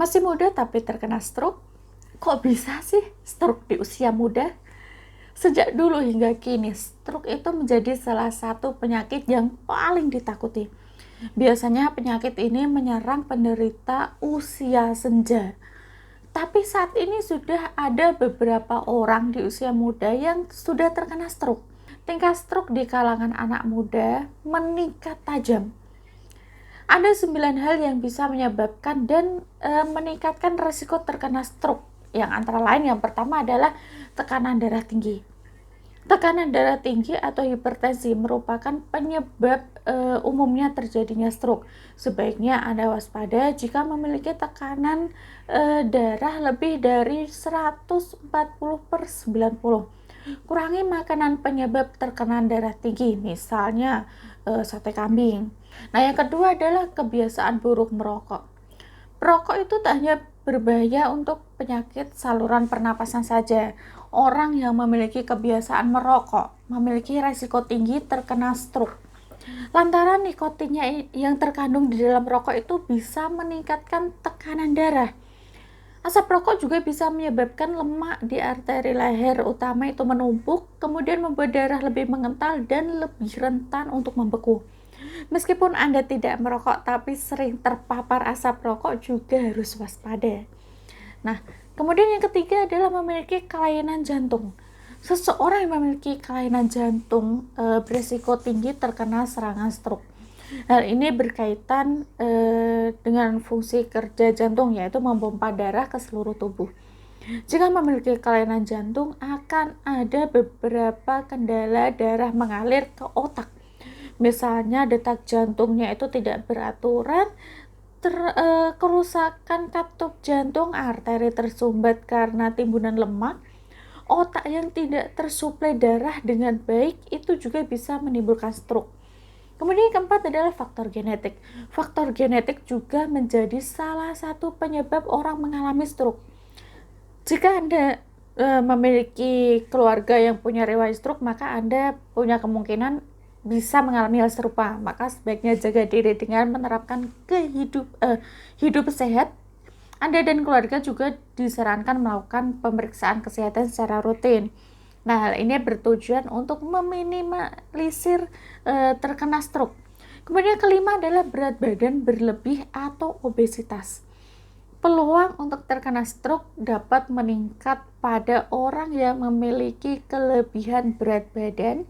Masih muda tapi terkena stroke? Kok bisa sih stroke di usia muda? Sejak dulu hingga kini, stroke itu menjadi salah satu penyakit yang paling ditakuti. Biasanya penyakit ini menyerang penderita usia senja. Tapi saat ini sudah ada beberapa orang di usia muda yang sudah terkena stroke. Tingkat stroke di kalangan anak muda meningkat tajam. Ada 9 hal yang bisa menyebabkan dan meningkatkan risiko terkena stroke. Yang antara lain yang pertama adalah tekanan darah tinggi. Tekanan darah tinggi atau hipertensi merupakan penyebab umumnya terjadinya stroke. Sebaiknya Anda waspada jika memiliki tekanan darah lebih dari 140/90. Kurangi makanan penyebab terkena darah tinggi, misalnya sate kambing. Nah, yang kedua adalah kebiasaan buruk merokok. Perokok itu tak hanya berbahaya untuk penyakit saluran pernapasan saja. Orang yang memiliki kebiasaan merokok memiliki risiko tinggi terkena stroke. Lantaran nikotinnya yang terkandung di dalam rokok itu bisa meningkatkan tekanan darah. Asap rokok juga bisa menyebabkan lemak di arteri leher utama itu menumpuk, kemudian membuat darah lebih mengental dan lebih rentan untuk membeku. Meskipun Anda tidak merokok tapi sering terpapar asap rokok juga harus waspada. Nah, kemudian yang ketiga adalah memiliki kelainan jantung. Seseorang yang memiliki kelainan jantung berisiko tinggi terkena serangan stroke. Hal ini berkaitan dengan fungsi kerja jantung, yaitu memompa darah ke seluruh tubuh. Jika memiliki kelainan jantung, akan ada beberapa kendala darah mengalir ke otak. Misalnya detak jantungnya itu tidak beraturan, kerusakan katup jantung, arteri tersumbat karena timbunan lemak, otak yang tidak tersuplai darah dengan baik itu juga bisa menimbulkan stroke. Kemudian yang keempat adalah faktor genetik. Faktor genetik juga menjadi salah satu penyebab orang mengalami stroke. Jika Anda memiliki keluarga yang punya riwayat stroke, maka Anda punya kemungkinan bisa mengalami hal serupa. Maka sebaiknya jaga diri dengan menerapkan hidup sehat. Anda dan keluarga juga disarankan melakukan pemeriksaan kesehatan secara rutin. Nah, hal ini bertujuan untuk meminimalisir terkena stroke. Kemudian kelima adalah berat badan berlebih atau obesitas. Peluang untuk terkena stroke dapat meningkat pada orang yang memiliki kelebihan berat badan,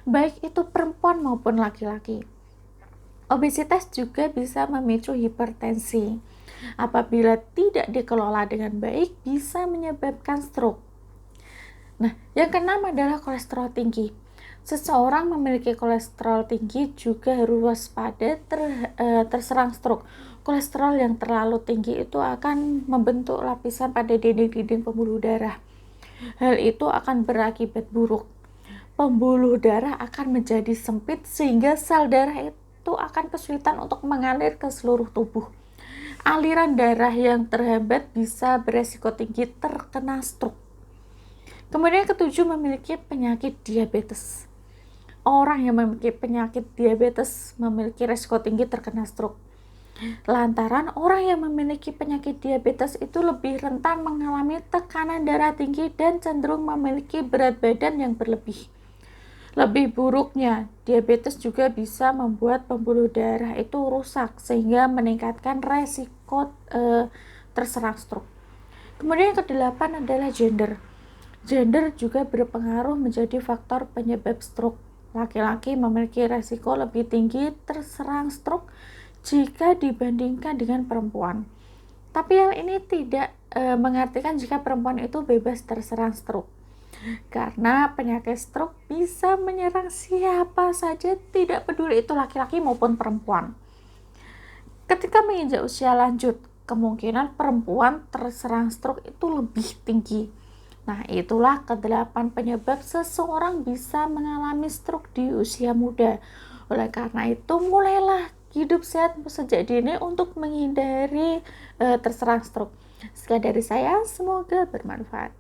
baik itu perempuan maupun laki-laki. Obesitas juga bisa memicu hipertensi. Apabila tidak dikelola dengan baik, bisa menyebabkan stroke. Nah, yang keenam adalah kolesterol tinggi. Seseorang memiliki kolesterol tinggi juga harus waspada terserang stroke. Kolesterol yang terlalu tinggi itu akan membentuk lapisan pada dinding-dinding pembuluh darah. Hal itu akan berakibat buruk. Pembuluh darah akan menjadi sempit sehingga sel darah itu akan kesulitan untuk mengalir ke seluruh tubuh. Aliran darah yang terhambat bisa beresiko tinggi terkena stroke. Kemudian yang ketujuh, memiliki penyakit diabetes. Orang yang memiliki penyakit diabetes memiliki risiko tinggi terkena stroke. Lantaran orang yang memiliki penyakit diabetes itu lebih rentan mengalami tekanan darah tinggi dan cenderung memiliki berat badan yang berlebih. Lebih buruknya, diabetes juga bisa membuat pembuluh darah itu rusak sehingga meningkatkan risiko terserang stroke. Kemudian yang kedelapan adalah gender. Gender juga berpengaruh menjadi faktor penyebab stroke. Laki-laki memiliki risiko lebih tinggi terserang stroke jika dibandingkan dengan perempuan. Tapi hal ini tidak mengartikan jika perempuan itu bebas terserang stroke. Karena penyakit stroke bisa menyerang siapa saja, tidak peduli itu laki-laki maupun perempuan. Ketika menginjak usia lanjut, kemungkinan perempuan terserang stroke itu lebih tinggi. Nah, itulah ke-8 penyebab seseorang bisa mengalami stroke di usia muda. Oleh karena itu, mulailah hidup sehat sejak dini untuk menghindari terserang stroke. Sekian dari saya, semoga bermanfaat.